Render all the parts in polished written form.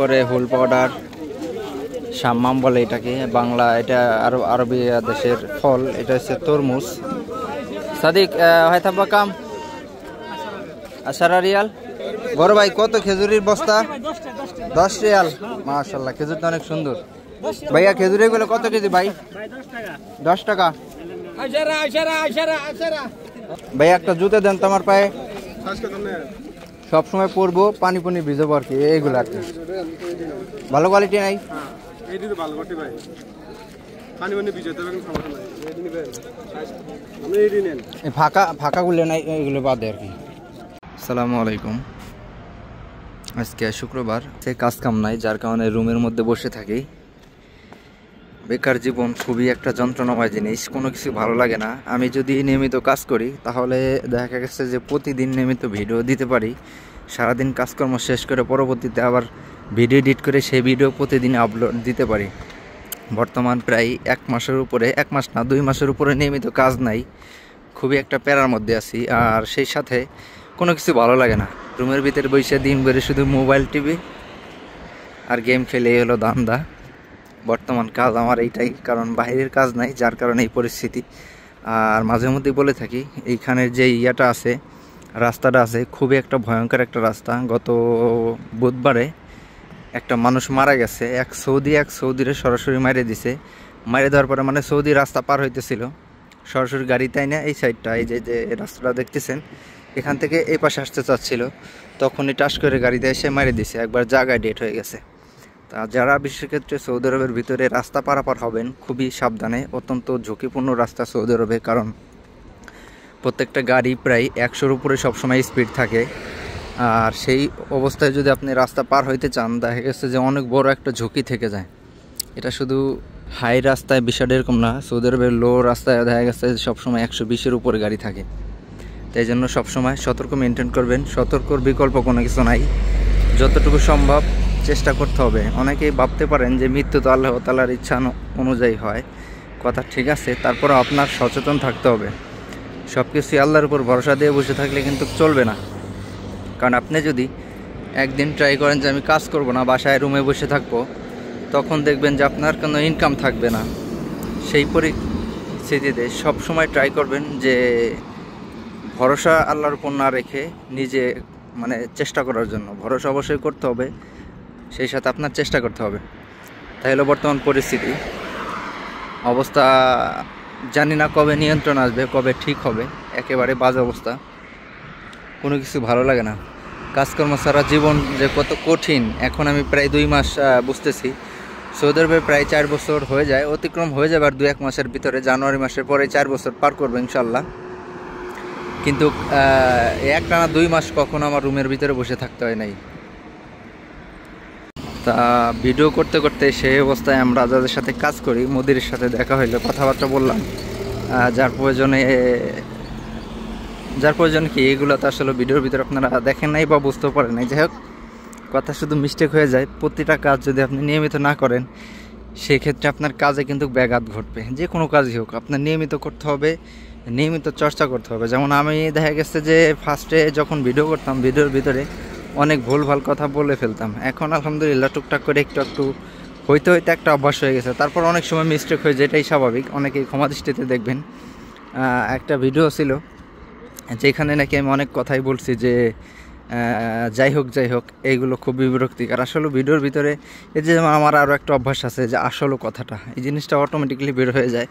করে হুল পাউডার শাম্মাম বলে এটাকে বাংলা, এটা আরবি দেশের ফল, এটা হচ্ছে তরমুজ। সাদিক হয় থাকবা কাম 18 রিয়াল। বড় ভাই কত খেজুরির বস্তা? 10 রিয়াল। মাশাআল্লাহ, খেজুরটা অনেক সুন্দর। ভাইয়া খেজুর এগুলো কত কেজি ভাই? 10 টাকা। ভাইয়া একটা জুতো দেন তো আমার পায়ে, সবসময় পরবো, পানি পানি ভিজবো আর কি, এইগুলো আর কি। ভালো কোয়ালিটি নাই? ফাঁকা ফাঁকা গুলো নাই, এগুলো বাদে আর কি। আসসালামু আলাইকুম। আজকে শুক্রবার, সে কাজ কাম নাই, যার কারণে রুমের মধ্যে বসে থাকি। বেকার জীবন খুবই একটা যন্ত্রণাময় জিনিস, কোনো কিছু ভালো লাগে না। আমি যদি নিয়মিত কাজ করি তাহলে দেখা গেছে যে প্রতিদিন নিয়মিত ভিডিও দিতে পারি। সারাদিন কাজকর্ম শেষ করে পরবর্তীতে আবার ভিডিও এডিট করে সেই ভিডিও প্রতিদিন আপলোড দিতে পারি। বর্তমান প্রায় 1 মাসের উপরে, 1 মাস না 2 মাসের উপরে নিয়মিত কাজ নাই। খুবই একটা প্যারার মধ্যে আছি, আর সেই সাথে কোনো কিছু ভালো লাগে না। রুমের ভিতরে বসে দিন ভরে শুধু মোবাইল টিভি আর গেম খেলে হলো ধান্দা। বর্তমান কাজ আমার এইটাই, কারণ বাইরের কাজ নাই, যার কারণে এই পরিস্থিতি। আর মাঝে মধ্যেই বলে থাকি, এইখানের যে ইয়াটা আছে, রাস্তাটা আছে, খুবই একটা ভয়ঙ্কর একটা রাস্তা। গত বুধবারে একটা মানুষ মারা গেছে, এক সৌদিরে সরাসরি মারে দিছে। মারে দেওয়ার পরে মানে সৌদি রাস্তা পার হইতেছিল, সরাসরি গাড়ি তাই না, এই সাইডটা, এই যে রাস্তাটা দেখতেছেন, এখান থেকে এই পাশে আসতে চাচ্ছিল, তখনই টাস করে গাড়িতে এসে মারে দিছে, একবার জায়গায় ডেট হয়ে গেছে। তা যারা বিশেষ ক্ষেত্রে সৌদি আরবের ভিতরে রাস্তা পারাপার হবেন, খুবই সাবধানে, অত্যন্ত ঝুঁকিপূর্ণ রাস্তা সৌদি আরবে, কারণ প্রত্যেকটা গাড়ি প্রায় 100-র উপরে সবসময় স্পিড থাকে। আর সেই অবস্থায় যদি আপনি রাস্তা পার হইতে চান, দেখা গেছে যে অনেক বড় একটা ঝুঁকি থেকে যায়। এটা শুধু হাই রাস্তায় বিষয়টা এরকম না, সৌদি আরবের লো রাস্তায় দেখা গেছে সবসময় 120-এর উপরে গাড়ি থাকে। তাই জন্য সবসময় সতর্ক মেনটেন করবেন, সতর্কর বিকল্প কোনো কিছু নাই। যতটুকু সম্ভব চেষ্টা করতে হবে। অনেকেই ভাবতে পারেন যে মৃত্যু তো আল্লাহ তাআলার ইচ্ছা অনুযায়ী হয়, কথা ঠিক আছে, তারপরও আপনার সচেতন থাকতে হবে। সব কিছুই আল্লাহর উপর ভরসা দিয়ে বসে থাকলে কিন্তু চলবে না। কারণ আপনি যদি একদিন ট্রাই করেন যে আমি কাজ করব না, বাসায় রুমে বসে থাকবো, তখন দেখবেন যে আপনার কোনো ইনকাম থাকবে না। সেই পরিস্থিতিতে সবসময় ট্রাই করবেন যে ভরসা আল্লাহর উপর না রেখে নিজে মানে চেষ্টা করার জন্য। ভরসা অবশ্যই করতে হবে, সেই সাথে আপনার চেষ্টা করতে হবে। তাই হলো বর্তমান পরিস্থিতি অবস্থা। জানি না কবে নিয়ন্ত্রণ আসবে, কবে ঠিক হবে। একেবারে বাজে অবস্থা, কোনো কিছু ভালো লাগে না। কাজকর্ম ছাড়া জীবন যে কত কঠিন, এখন আমি প্রায় 2 মাস বুঝতেছি। সৌদি আরবে প্রায় 4 বছর হয়ে যায়, অতিক্রম হয়ে যাবে আর 2-1 মাসের ভিতরে। জানুয়ারি মাসের পরে 4 বছর পার করবো ইনশাল্লাহ। কিন্তু একটানা 2 মাস কখনো আমার রুমের ভিতরে বসে থাকতে হয় নাই। তা ভিডিও করতে করতে সেই অবস্থায় আমরা যাদের সাথে কাজ করি, মোদির সাথে দেখা হইলো, কথাবার্তা বললাম। যার প্রয়োজন কি, এগুলো তো আসলে ভিডিওর ভিতরে আপনারা দেখেন নাই বা বুঝতেও পারেন নাই। যাই হোক, কথা শুধু মিস্টেক হয়ে যায়। প্রতিটা কাজ যদি আপনি নিয়মিত না করেন, সেক্ষেত্রে আপনার কাজে কিন্তু ব্যাঘাত ঘটবে। যে কোনো কাজই হোক আপনার নিয়মিত করতে হবে, নিয়মিত চর্চা করতে হবে। যেমন আমি দেখা গেছে যে ফার্স্টে যখন ভিডিও করতাম, ভিডিওর ভিতরে অনেক ভুলভাল কথা বলে ফেলতাম। এখন আলহামদুলিল্লাহ টুকটাক করে একটু হইতে একটা অভ্যাস হয়ে গেছে। তারপর অনেক সময় মিস্টেক হয়ে যায়, এটাই স্বাভাবিক, অনেকেই ক্ষমা দৃষ্টিতে দেখবেন। একটা ভিডিও ছিল যেখানে নাকি আমি অনেক কথাই বলছি যে যাই হোক এইগুলো খুবই বিরক্তিকর। আসলে ভিডিওর ভিতরে এই যে আমার আরও একটা অভ্যাস আছে যে আসলে কথাটা, এই জিনিসটা অটোমেটিক্যালি বের হয়ে যায়।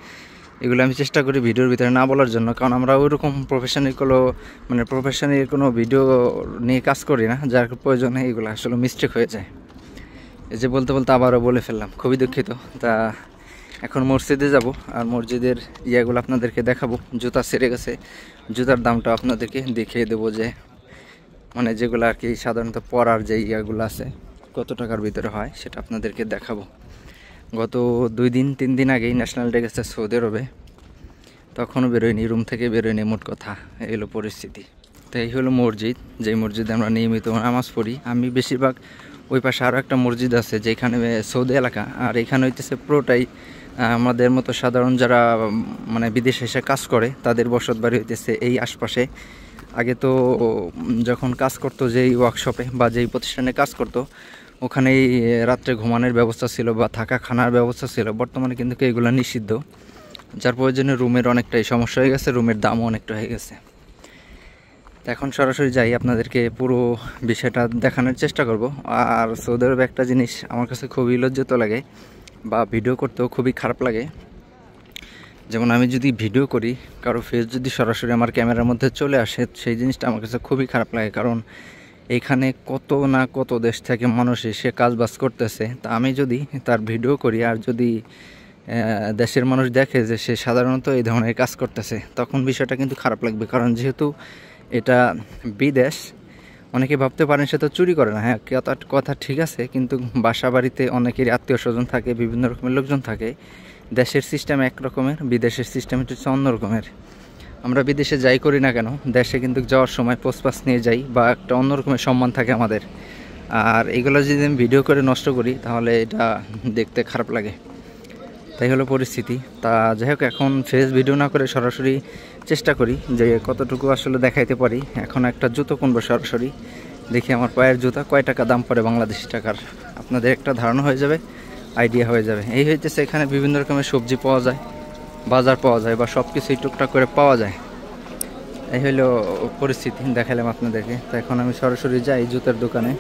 এগুলো আমি চেষ্টা করি ভিডিওর ভিতরে না বলার জন্য, কারণ আমরা ওইরকম প্রফেশনাল কোনো ভিডিও নিয়ে কাজ করি না, যার প্রয়োজনে এগুলো আসলে মিস্টেক হয়ে যায়। এই যে বলতে আবারও বলে ফেললাম, খুবই দুঃখিত। তা এখন মসজিদে যাব, আর মসজিদের ইয়াগুলো আপনাদেরকে দেখাবো। জুতা ছেড়ে গেছে, জুতার দামটা আপনাদেরকে দেখিয়ে দেবো, যে মানে যেগুলো আর কি সাধারণত পরার যে ইয়াগুলো আছে কত টাকার ভিতরে হয় সেটা আপনাদেরকে দেখাবো। গত 2-3 দিন আগেই ন্যাশনাল ডে গেছে সৌদি আরবে, তখনও বেরোয়নি, রুম থেকে বেরোয়নি, মোট কথা এগুলো পরিস্থিতি। তো এই হলো মসজিদ, যেই মসজিদে আমরা নিয়মিত নামাজ পড়ি। আমি বেশিরভাগ ওই পাশে আরও একটা মসজিদ আছে যেখানে সৌদি এলাকা, আর এখানে হইতেছে পুরোটাই আমাদের মতো সাধারণ যারা মানে বিদেশে এসে কাজ করে তাদের বসত বাড়ি হইতেছে এই আশপাশে। আগে তো যখন কাজ করতো যেই ওয়ার্কশপে বা যেই প্রতিষ্ঠানে কাজ করতো, ওখানেই রাত্রে ঘুমানোর ব্যবস্থা ছিল বা থাকা খানার ব্যবস্থা ছিল। বর্তমানে কিন্তু এগুলো নিষিদ্ধ, যার প্রয়োজনে রুমের অনেকটাই সমস্যা হয়ে গেছে, রুমের দামও অনেকটা হয়ে গেছে। তো এখন সরাসরি যাই, আপনাদেরকে পুরো বিষয়টা দেখানোর চেষ্টা করব। আর সৌদি আরবে একটা জিনিস আমার কাছে খুবই লজ্জিত লাগে বা ভিডিও করতেও খুবই খারাপ লাগে। যেমন আমি যদি ভিডিও করি, কারো ফেস যদি সরাসরি আমার ক্যামেরার মধ্যে চলে আসে, সেই জিনিসটা আমার কাছে খুবই খারাপ লাগে। কারণ এইখানে কত না কত দেশ থেকে মানুষ এসে কাজবাজ করতেছে, তা আমি যদি তার ভিডিও করি আর যদি দেশের মানুষ দেখে যে সে সাধারণত এই ধরনের কাজ করতেছে, তখন বিষয়টা কিন্তু খারাপ লাগবে। কারণ যেহেতু এটা বিদেশ, অনেকে ভাবতে পারেন সে তো চুরি করে না। হ্যাঁ, কথা ঠিক আছে, কিন্তু বাসা বাড়িতে অনেকেরই আত্মীয় স্বজন থাকে, বিভিন্ন রকমের লোকজন থাকে। দেশের সিস্টেম এক রকমের, বিদেশের সিস্টেম হচ্ছে অন্য রকমের। আমরা বিদেশে যাই করি না কেন, দেশে কিন্তু যাওয়ার সময় পোস্টপাস নিয়ে যাই বা একটা অন্য রকমের সম্মান থাকে আমাদের। আর এগুলো যদি আমি ভিডিও করে নষ্ট করি তাহলে এটা দেখতে খারাপ লাগে। তাই হলো পরিস্থিতি। তা যাই হোক, এখন ফেস ভিডিও না করে সরাসরি চেষ্টা করি যে কতটুকু আসলে দেখাইতে পারি। এখন একটা জুতো কিনবো সরাসরি, দেখি আমার পায়ের জুতা কয় টাকা দাম পড়ে বাংলাদেশি টাকার, আপনাদের একটা ধারণা হয়ে যাবে, আইডিয়া হয়ে যাবে। এই হইতেছে এখানে বিভিন্ন রকমের সবজি পাওয়া যায়, বাজার পাওয়া যায় বা সব কিছুই টুকটাক করে পাওয়া যায়। এই হলো পরিস্থিতি, দেখালাম আপনাদেরকে। তো এখন আমি সরাসরি যাই জুতার দোকানে।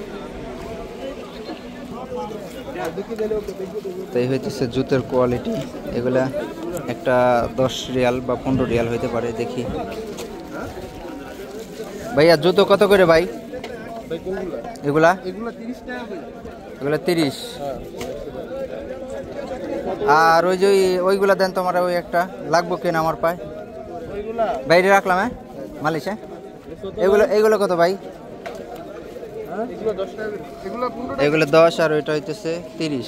তো এই হইতেছে জুতের কোয়ালিটি, এগুলা একটা 10 রিয়াল বা 15 রিয়াল হইতে পারে। দেখি ভাইয়া জুতো কত করে ভাই? এগুলা 30। আর ওই যে ওইগুলা দেন তোমার, ওই একটা লাগবো কেন আমার পায়, বাইরে রাখলাম। হ্যাঁ মালিশ, হ্যাঁ এগুলো কত ভাই? এগুলো 10 আর ওইটা হইতেছে 30।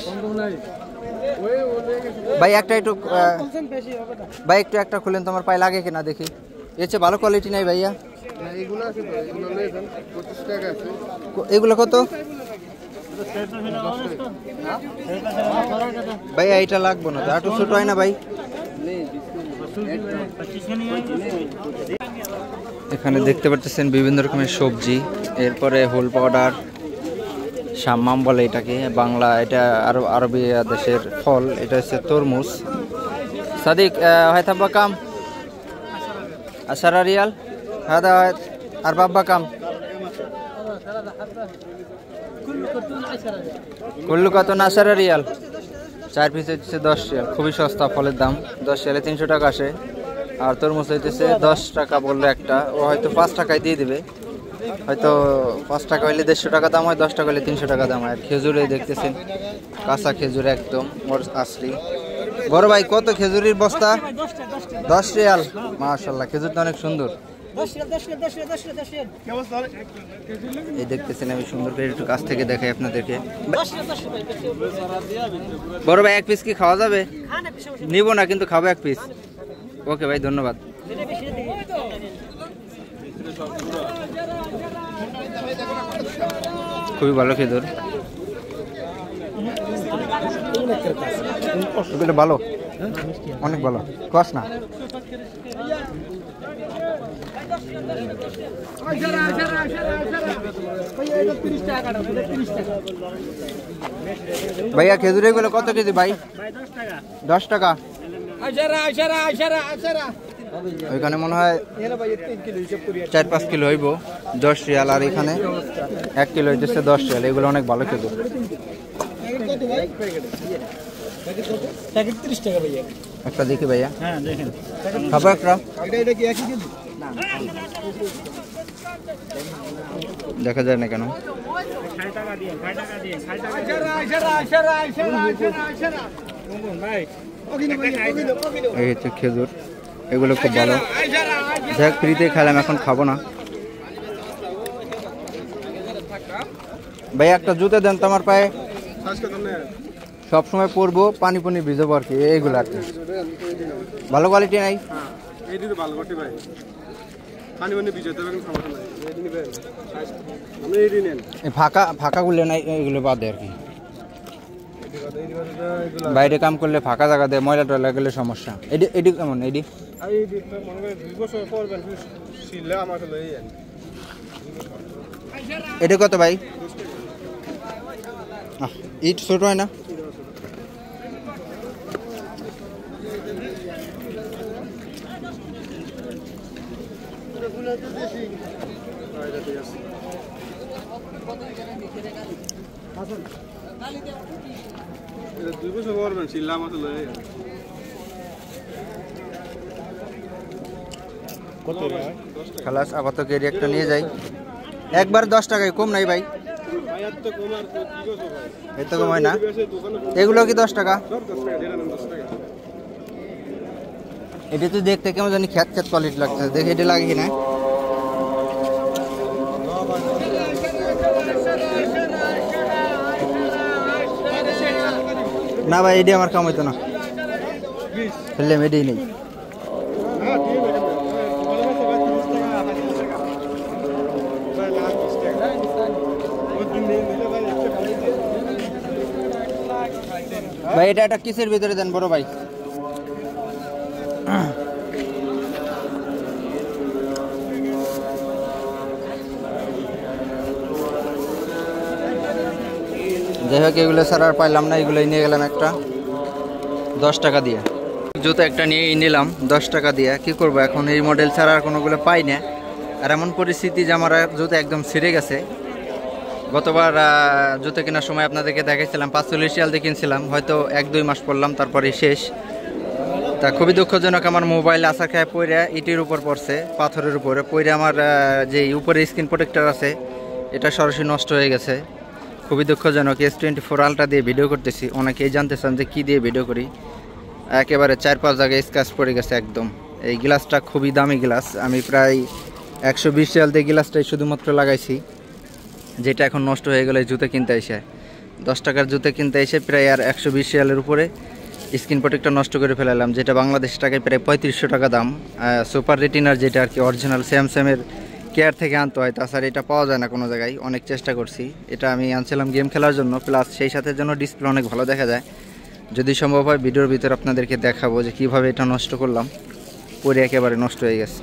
ভাই একটা একটু ভাই একটা খুলেন, তোমার পায়ে লাগে কিনা দেখি। এর চেয়ে ভালো কোয়ালিটি নাই ভাইয়া? এগুলো কত ভাইয়া? এটা লাগবো না তো, একটু ছোট হয় না ভাই? এখানে দেখতে পাচ্ছেন বিভিন্ন রকমের সবজি, এরপরে হোল পাউডার, শাম্মাম বলে এটাকে বাংলা, এটা আরবি দেশের ফল, এটা হচ্ছে তরমুজ। সাদিক হয় থাব্বা কাম 10 রিয়াল, هذا আর বাব্বা কাম কুল্লু কত 10 রিয়াল, 4 পিস হচ্ছে 10 রিয়াল। খুবই সস্তা, ফলের দাম 10 রিয়ালে 300 টাকা আসে। আর তরমুজ হইতেছে 10 টাকা বললে একটা, ও হয়তো 5 টাকায় দিয়ে দিবে, হয়তো 5 টাকা হইলে 150 টাকা দাম হয়, 10 টাকা হইলে 300 টাকা দাম হয়। আর খেজুরে দেখতেছেন কাঁচা খেজুর একদম আসলি। বড় ভাই কত খেজুরির বস্তা? 10 রিয়াল। মাশাআল্লাহ, খেজুরটা অনেক সুন্দর। এই দেখতেছেন, আমি সুন্দর করে একটু কাছ থেকে দেখাই আপনাদেরকে। বড় ভাই 1 পিস কি খাওয়া যাবে? নিব না, কিন্তু খাবো 1 পিস। ওকে ভাই, ধন্যবাদ। খুবই ভালো খেজুর, ভালো, অনেক ভালো, কস না। ভাইয়া খেজুর এগুলো কত কেজি ভাই? 10 টাকা। ওইখানে মনে হয় 4-5 কিলো হইব, 10 রিয়াল। আর এখানে 1 কিলো হইতেছে 10 রিয়াল। এগুলো অনেক ভালো খেজুর। একটা দেখি ভাইয়া, খাবো একটা, দেখা যায় না কেন। এই হচ্ছে খেজুর, এগুলো খুব ভালো। দেখ ফ্রিতে খেলাম, এখন খাবো না। ভাই একটা জুতো দেন তো আমার পায়ে, সবসময় পরবো, পানি পানি ভিজবো আর কি, এইগুলো আর কি। ভালো কোয়ালিটি নাই? ফাঁকা ফাঁকা গুলো নাই, এগুলো বাদে আর কি। বাইরে কাম করলে ফাঁকা জায়গা দেয়, ময়লা টয়লা গেলে সমস্যা। এডি কেমন? এডি এটা কত ভাই? ইট ছোট হয় না? খালাস আপাতত এর একটা নিয়ে যাই। একবার 10 টাকায় কম নাই ভাই? এত কম হয় না? এগুলো কি 10 টাকা? এটা তো দেখতে কেমন জানি খ্যাত খ্যাত কোয়ালিটি লাগছে, দেখে এটা লাগে কিনা। না ভাই এটি আমার কাম হইতো না, ফেললাম, এটাই নেই। ভাই এটা একটা কিসের ভিতরে দেন বড় ভাই? যাই হোক এগুলো স্যার আর পাইলাম না, এগুলোই নিয়ে গেলাম একটা 10 টাকা দিয়ে। জুতো একটা নিয়ে নিলাম 10 টাকা দিয়ে। কি করব এখন, এই মডেল ছাড়া আর কোনোগুলো পাই না। আর এমন পরিস্থিতি যে আমার জুতো একদম ছিঁড়ে গেছে। গতবার জুতো কেনার সময় আপনাদেরকে দেখাইছিলাম 45 রিয়াল দিয়ে কিনছিলাম, হয়তো 1-2 মাস পরলাম তারপরে শেষ। তা খুবই দুঃখজনক, আমার মোবাইল আসার খায় পইরা ইটের উপর পড়ছে, পাথরের উপরে পইরা আমার যে উপরে স্ক্রিন প্রোটেক্টর আছে এটা সরাসরি নষ্ট হয়ে গেছে। খুবই দুঃখজনক। S24 আলট্রা দিয়ে ভিডিও করতেছি, অনেকেই জানতে চান যে কী দিয়ে ভিডিও করি। একেবারে 4-5 জায়গায় স্ক্র্যাচ পড়ে গেছে একদম। এই গ্লাসটা খুবই দামি গ্লাস, আমি প্রায় 120 রিয়াল দিয়ে গ্লাসটাই শুধুমাত্র লাগাইছি, যেটা এখন নষ্ট হয়ে গেলে জুতো কিনতে এসে 10 টাকার জুতো কিনতে এসে প্রায় আর 120 রিয়ালের উপরে স্ক্রিন প্রোটেক্টর নষ্ট করে ফেলালাম, যেটা বাংলাদেশ টাকায় প্রায় 3500 টাকা দাম। সুপার রেটিনার যেটা আর কি অরিজিনাল স্যামসাংয়ের কেয়ার থেকে আনতে হয়, তাছাড়া এটা পাওয়া যায় না কোনো জায়গায়। অনেক চেষ্টা করছি, এটা আমি আনছিলাম গেম খেলার জন্য, প্লাস সেই সাথে জন্য ডিসপ্লে অনেক ভালো দেখা যায়। যদি সম্ভব হয় ভিডিওর ভিতরে আপনাদেরকে দেখাবো যে কীভাবে এটা নষ্ট করলাম, পরে একেবারে নষ্ট হয়ে গেছে।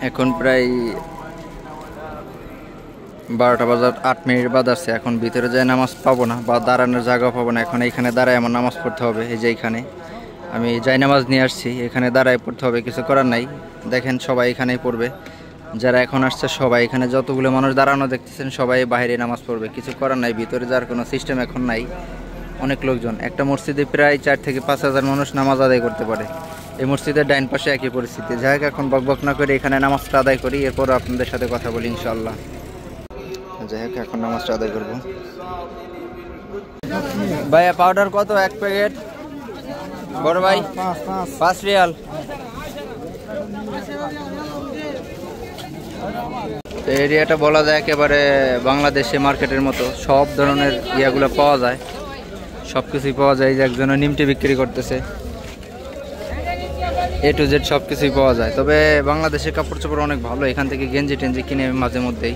এখন প্রায় 12টা বাজার 8 মিনিট বাজাচ্ছে। এখন ভিতরে যায় নামাজ পাবো না বা দাঁড়ানোর জায়গা পাবো না, এখন এইখানে দাঁড়ায় আমার নামাজ পড়তে হবে। এই যে এইখানে আমি যাই নামাজ নিয়ে আসছি, এখানে দাঁড়ায় পড়তে হবে, কিছু করার নাই। দেখেন সবাই এখানেই পড়বে, যারা এখন আসছে সবাই এখানে, যতগুলো মানুষ দাঁড়ানো দেখতেছেন সবাই বাইরে নামাজ পড়বে, কিছু করার নাই। ভিতরে যাওয়ার কোনো সিস্টেম এখন নাই, অনেক লোকজন। একটা মসজিদে প্রায় 4 থেকে 5 হাজার মানুষ নামাজ আদায় করতে পারে। এই মসজিদের ডাইন পাশে একই পরিস্থিতি। যাই হোক এখন বকবক না করে এখানে নামাজটা আদায় করি, এরপর আপনাদের সাথে কথা বলি ইনশাআল্লাহ। যাই হোক এখন নামাজটা আদায় করবো। ভাইয়া পাউডার কত 1 প্যাকেট? বড় ভাই 5 রিয়াল। এরিয়াটা বলা যায় একেবারে বাংলাদেশে মার্কেটের মতো, সব ধরনের ইয়াগুলো পাওয়া যায়, সব কিছুই পাওয়া যায়। যে একজনে নিমটি বিক্রি করতেছে, A to Z সব কিছুই পাওয়া যায়। তবে বাংলাদেশের কাপড় চোপড় অনেক ভালো, এখান থেকে গেঞ্জি টেঞ্জি কিনে মাঝে মধ্যেই।